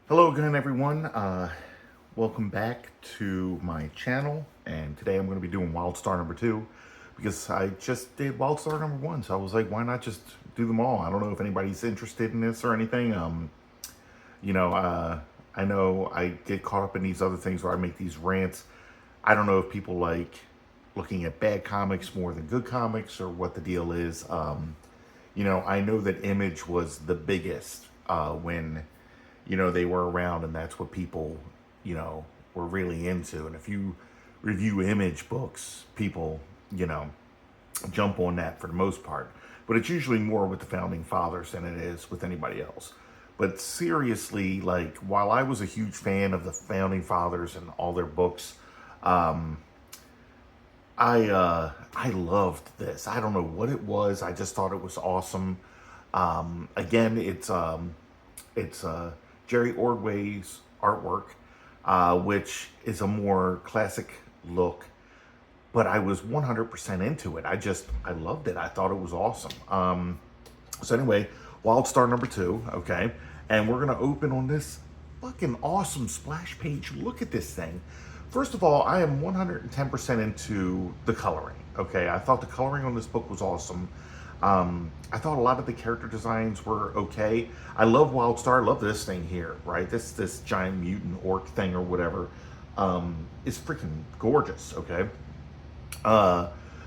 Hello again, everyone. Welcome back to my channel. And today I'm going to be doing Wildstar number 2 because I just did Wildstar number 1. So I was like, why not just do them all? I don't know if anybody's interested in this or anything. You know, I know I get caught up in these other things where I make these rants. I don't know if people like looking at bad comics more than good comics or what the deal is. I know that Image was the biggest when they were around, and that's what people, were really into. And if you review Image books, people, jump on that for the most part. But it's usually more with the founding fathers than it is with anybody else. But seriously, like, while I was a huge fan of the founding fathers and all their books, I loved this. I don't know what it was. I just thought it was awesome. Again, it's Jerry Ordway's artwork, which is a more classic look. But I was 100% into it. I loved it. I thought it was awesome. So anyway, Wildstar number 2, okay? And we're gonna open on this fucking awesome splash page. Look at this thing. First of all, I am 110% into the coloring, okay? I thought the coloring on this book was awesome. I thought a lot of the character designs were okay. I love Wildstar. I love this thing here, right? This giant mutant orc thing or whatever is freaking gorgeous, okay?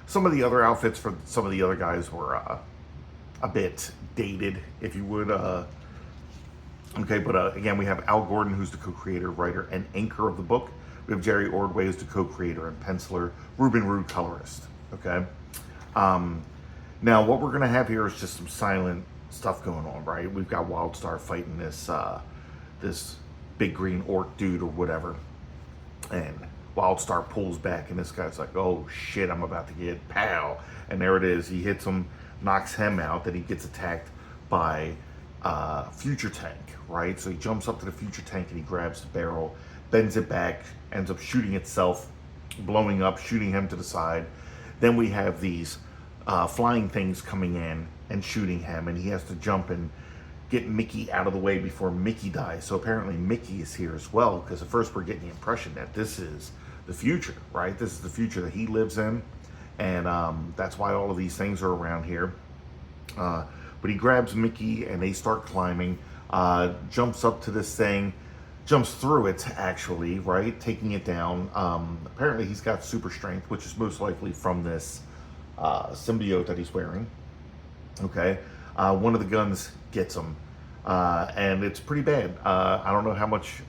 Some of the other outfits for some of the other guys were a bit dated, if you would. Okay, but again, we have Al Gordon, who's the co-creator, writer, and anchor of the book. We have Jerry Ordway, who's the co-creator and penciler, Ruben Rude, colorist. Okay. Now, what we're gonna have here is just some silent stuff going on, right? We've got Wildstar fighting this big green orc dude or whatever, and Wildstar pulls back, and this guy's like, "Oh shit, I'm about to get pow!" And there it is. He hits him, knocks him out. Then he gets attacked by Future Tank, right? So he jumps up to the Future Tank and he grabs the barrel, bends it back, ends up shooting itself, blowing up, shooting him to the side. Then we have these flying things coming in and shooting him, and he has to jump and get Mickey out of the way before Mickey dies. So apparently Mickey is here as well, because at first we're getting the impression that this is the future, right? This is the future that he lives in, and that's why all of these things are around here. But he grabs Mickey and they start climbing, jumps up to this thing, jumps through it actually, right? Taking it down. Apparently he's got super strength, which is most likely from this symbiote that he's wearing. Okay. One of the guns gets him, and it's pretty bad. I don't know how much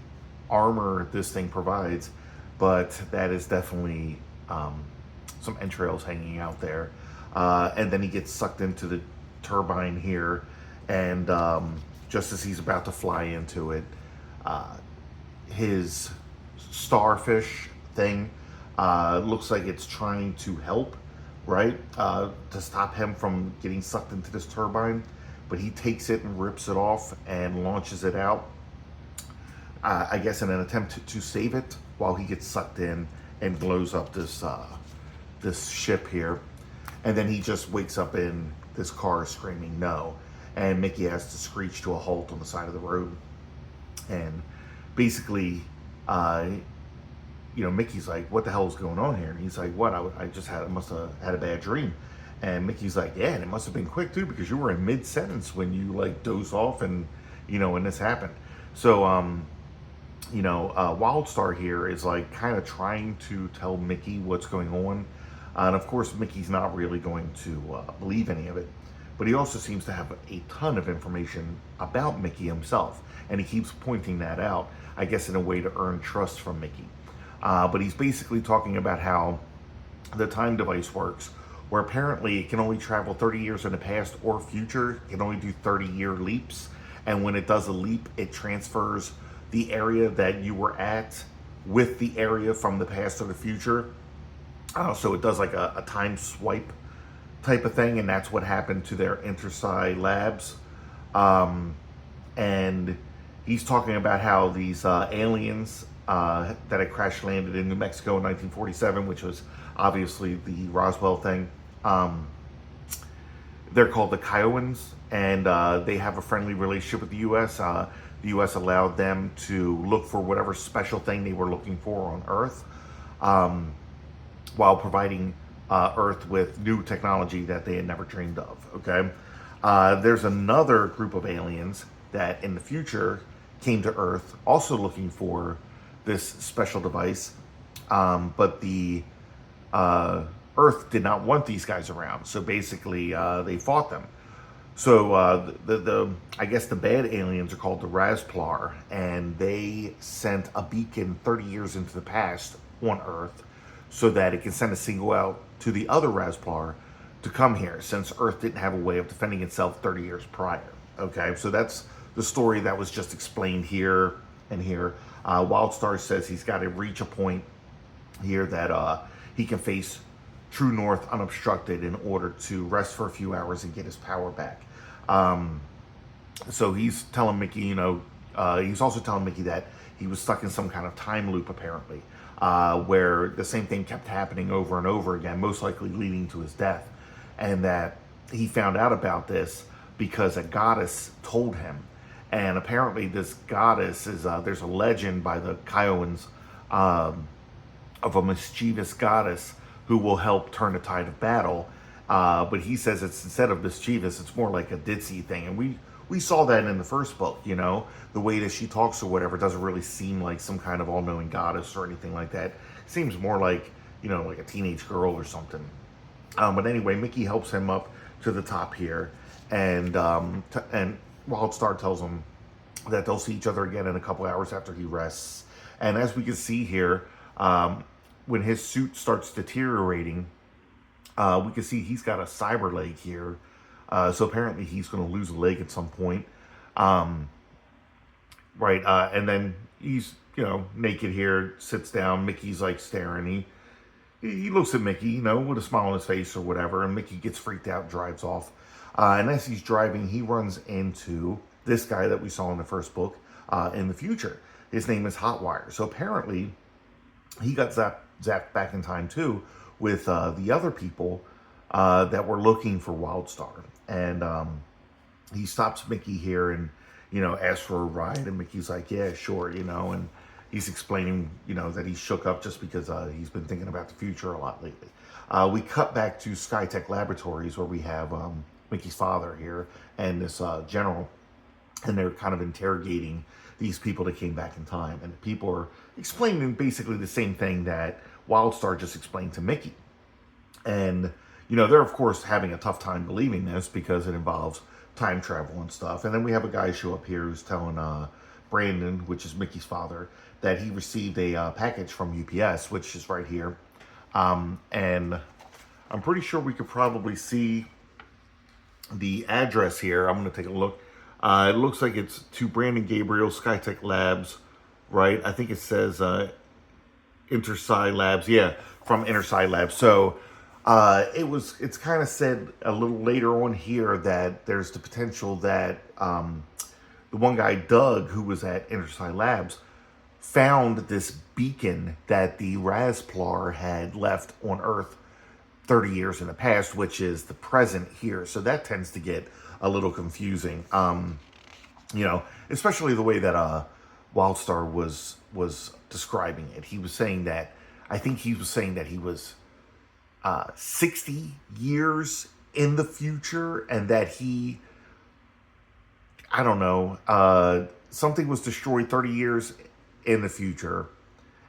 armor this thing provides, but that is definitely some entrails hanging out there. And then he gets sucked into the turbine here, and just as he's about to fly into it, his starfish thing looks like it's trying to help, right, to stop him from getting sucked into this turbine, but he takes it and rips it off and launches it out, I guess in an attempt to save it, while he gets sucked in and blows up this ship here. And then he just wakes up in this car screaming no, and Mickey has to screech to a halt on the side of the road. And basically, Mickey's like, "What the hell is going on here?" And he's like, "What? I must have had a bad dream." And Mickey's like, "Yeah, and it must have been quick too, because you were in mid sentence when you like doze off, and and this happened." So Wildstar here is like kind of trying to tell Mickey what's going on. And of course, Mickey's not really going to believe any of it. But he also seems to have a ton of information about Mickey himself. And he keeps pointing that out, I guess, in a way to earn trust from Mickey. But he's basically talking about how the time device works, where apparently it can only travel 30 years in the past or future. It can only do 30-year leaps. And when it does a leap, it transfers the area that you were at with the area from the past or the future. So it does like a time swipe type of thing, and that's what happened to their Intersci labs. And he's talking about how these aliens that had crash landed in New Mexico in 1947, which was obviously the Roswell thing. They're called the Kiowas, and they have a friendly relationship with the U.S. The U.S. allowed them to look for whatever special thing they were looking for on Earth, um, while providing Earth with new technology that they had never dreamed of. Okay, there's another group of aliens that in the future came to Earth, also looking for this special device, but the Earth did not want these guys around. So basically, they fought them. So the I guess the bad aliens are called the Rasplar, and they sent a beacon 30 years into the past on Earth, so that it can send a signal out to the other Rasplar to come here, since Earth didn't have a way of defending itself 30 years prior. Okay, so that's the story that was just explained here and here. Wildstar says he's got to reach a point here that he can face true north unobstructed in order to rest for a few hours and get his power back. So he's telling Mickey, he's also telling Mickey that he was stuck in some kind of time loop, apparently, where the same thing kept happening over and over again, most likely leading to his death. And that he found out about this because a goddess told him. And apparently this goddess is, there's a legend by the Kiowas of a mischievous goddess who will help turn the tide of battle. But he says it's, instead of mischievous, it's more like a ditzy thing. And we saw that in the first book, the way that she talks or whatever doesn't really seem like some kind of all-knowing goddess or anything like that. It seems more like, like a teenage girl or something. But anyway, Mickey helps him up to the top here, and Wildstar tells him that they'll see each other again in a couple hours after he rests. And as we can see here, when his suit starts deteriorating, we can see he's got a cyber leg here. So apparently he's going to lose a leg at some point. Right. And then he's, naked here, sits down. Mickey's like staring. He looks at Mickey, with a smile on his face or whatever. And Mickey gets freaked out, drives off. And as he's driving, he runs into this guy that we saw in the first book in the future. His name is Hotwire. So apparently he got zapped back in time too with the other people that were looking for Wildstar. And he stops Mickey here and, asks for a ride. And Mickey's like, yeah, sure, and he's explaining, that he's shook up just because he's been thinking about the future a lot lately. We cut back to Skytech Laboratories, where we have Mickey's father here and this general, and they're kind of interrogating these people that came back in time. And the people are explaining basically the same thing that Wildstar just explained to Mickey. And, they're of course having a tough time believing this because it involves time travel and stuff. And then we have a guy show up here who's telling Brandon, which is Mickey's father, that he received a package from UPS, which is right here. And I'm pretty sure we could probably see the address here. I'm going to take a look. It looks like it's to Brandon Gabriel, Skytech Labs, right? I think it says Intersci Labs. Yeah, from Intersci Labs. So it's kind of said a little later on here that there's the potential that the one guy, Doug, who was at Intersci Labs, found this beacon that the Rasplar had left on Earth 30 years in the past, which is the present here. So that tends to get a little confusing, especially the way that Wildstar was describing it. He was saying that, I think he was saying that he was 60 years in the future, and that he, I don't know, something was destroyed 30 years in the future,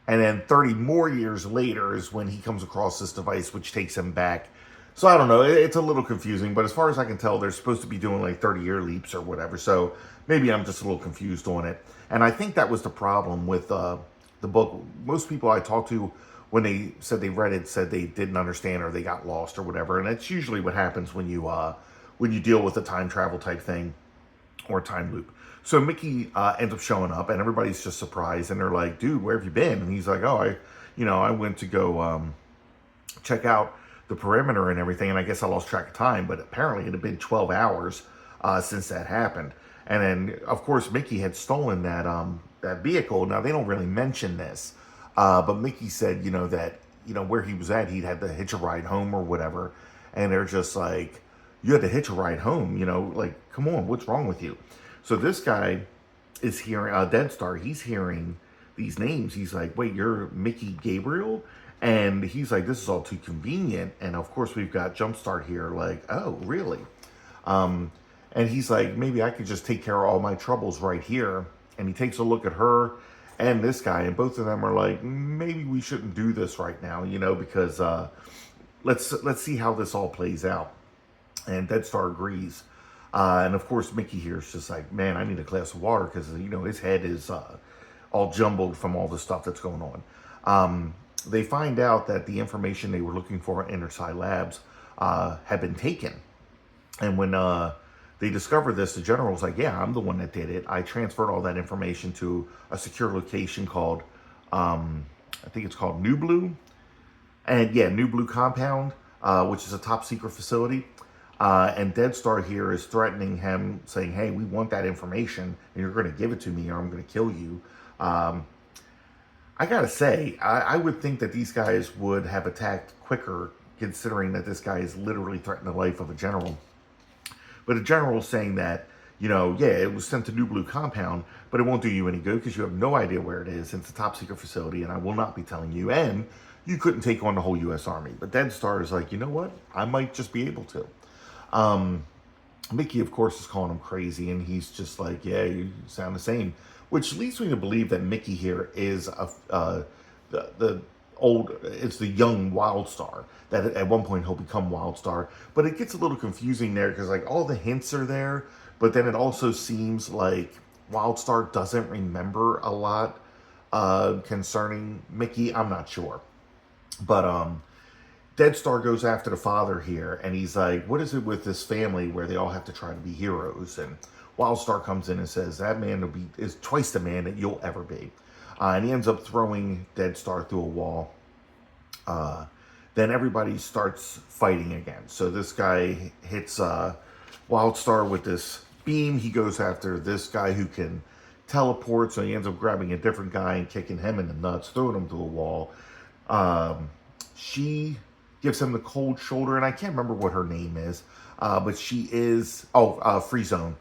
and then 30 more years later is when he comes across this device which takes him back. So I don't know, it's a little confusing, but as far as I can tell, they're supposed to be doing like 30-year leaps or whatever, so maybe I'm just a little confused on it. And I think that was the problem with the book. Most people I talked to, when they said they read it, said they didn't understand or they got lost or whatever, and that's usually what happens when you deal with a time travel type thing or time loop. So Mickey ends up showing up, and everybody's just surprised, and they're like, dude, where have you been? And he's like, oh, I went to go check out the perimeter and everything, and I guess I lost track of time, but apparently it had been 12 hours since that happened. And then, of course, Mickey had stolen that vehicle. Now, they don't really mention this, but Mickey said, that, where he was at, he'd had to hitch a ride home or whatever, and they're just like, you had to hitch a ride home, you know, like, come on, what's wrong with you? So this guy is hearing, Dead Star, he's hearing these names. He's like, wait, you're Mickey Gabriel? And he's like, this is all too convenient. And of course, we've got Jumpstart here, like, oh, really? Um, and he's like, maybe I could just take care of all my troubles right here. And he takes a look at her and this guy, and both of them are like, maybe we shouldn't do this right now, you know, because let's see how this all plays out. And Dead Star agrees. And of course, Mickey here is just like, man, I need a glass of water because, you know, his head is all jumbled from all the stuff that's going on. They find out that the information they were looking for at Intersci Labs had been taken. And when they discovered this, the general's like, yeah, I'm the one that did it. I transferred all that information to a secure location called, I think it's called New Blue. And yeah, New Blue Compound, which is a top secret facility. And Dead Star here is threatening him, saying, hey, we want that information, and you're going to give it to me, or I'm going to kill you. I got to say, I would think that these guys would have attacked quicker, considering that this guy is literally threatening the life of a general. But a general is saying that, you know, yeah, it was sent to New Blue Compound, but it won't do you any good because you have no idea where it is. It's a top secret facility, and I will not be telling you. And you couldn't take on the whole U.S. Army. But Dead Star is like, you know what? I might just be able to. Mickey, of course, is calling him crazy, and he's just like, yeah, you sound the same. Which leads me to believe that Mickey here is it's the young Wildstar, that at one point he'll become Wildstar. But it gets a little confusing there because like all the hints are there, but then it also seems like Wildstar doesn't remember a lot concerning Mickey. I'm not sure. But Dead Star goes after the father here, and he's like, what is it with this family where they all have to try to be heroes? And Wildstar comes in and says, that man is twice the man that you'll ever be. And he ends up throwing Dead Star through a wall. Then everybody starts fighting again. So this guy hits Wildstar with this beam. He goes after this guy who can teleport, so he ends up grabbing a different guy and kicking him in the nuts, throwing him through a wall. She gives him the cold shoulder, and I can't remember what her name is, but she is, Free Zone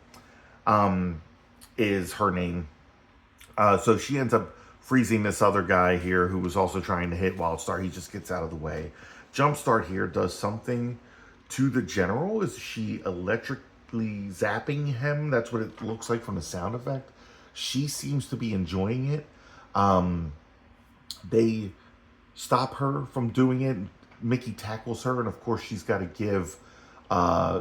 is her name. So she ends up freezing this other guy here who was also trying to hit Wildstar. He just gets out of the way. Jumpstart here does something to the general. Is she electrically zapping him? That's what it looks like from the sound effect. She seems to be enjoying it. They stop her from doing it. Mickey tackles her, and of course she's got to give,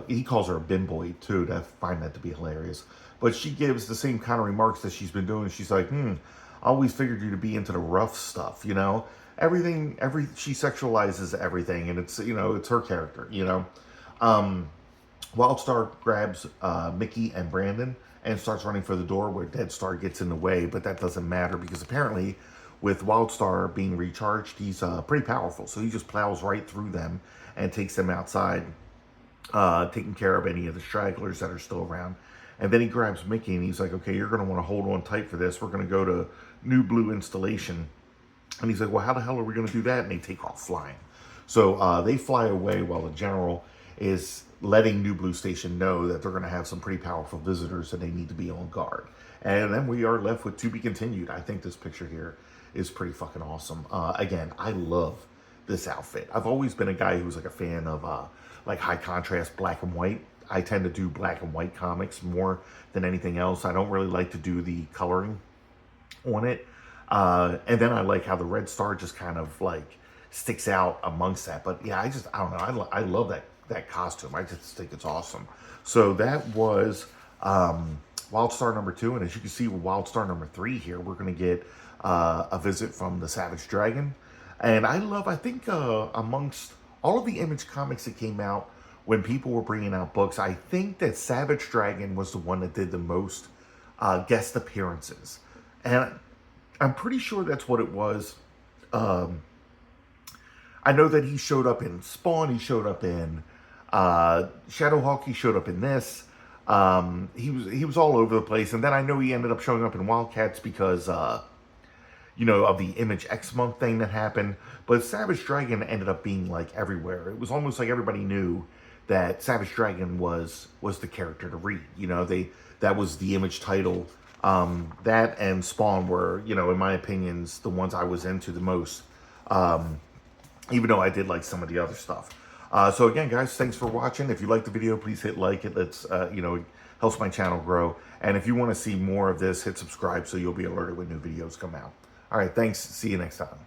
he calls her a bimboy too. I find that to be hilarious. But she gives the same kind of remarks that she's been doing. She's like, I always figured you to be into the rough stuff, you know? She sexualizes everything, and it's, you know, it's her character, you know? Wildstar grabs Mickey and Brandon and starts running for the door where Dead Star gets in the way, but that doesn't matter because apparently with Wildstar being recharged, he's pretty powerful. So he just plows right through them and takes them outside, taking care of any of the stragglers that are still around. And then he grabs Mickey and he's like, okay, you're going to want to hold on tight for this. We're going to go to New Blue Installation. And he's like, well, how the hell are we going to do that? And they take off flying. So they fly away while the general is letting New Blue Station know that they're going to have some pretty powerful visitors and they need to be on guard. And then we are left with to be continued. I think this picture here is pretty fucking awesome. Again, I love this outfit. I've always been a guy who's like a fan of like high contrast black and white. I tend to do black and white comics more than anything else. I don't really like to do the coloring on it. And then I like how the red star just kind of like sticks out amongst that. But yeah, I don't know. I love that costume. I just think it's awesome. So that was Wildstar number 2. And as you can see with Wildstar number 3 here, we're going to get a visit from the Savage Dragon. And I think amongst all of the Image comics that came out when people were bringing out books, I think that Savage Dragon was the one that did the most guest appearances. And I'm pretty sure that's what it was. I know that he showed up in Spawn, he showed up in Shadowhawk, he showed up in this. He was all over the place. And then I know he ended up showing up in Wildcats because you know, of the Image X Month thing that happened. But Savage Dragon ended up being like everywhere. It was almost like everybody knew that Savage Dragon was the character to read. You know, that was the Image title. That and Spawn were, you know, in my opinions, the ones I was into the most. Even though I did like some of the other stuff. So again, guys, thanks for watching. If you like the video, please hit like. It lets, you know, it helps my channel grow. And if you want to see more of this, hit subscribe so you'll be alerted when new videos come out. All right, thanks. See you next time.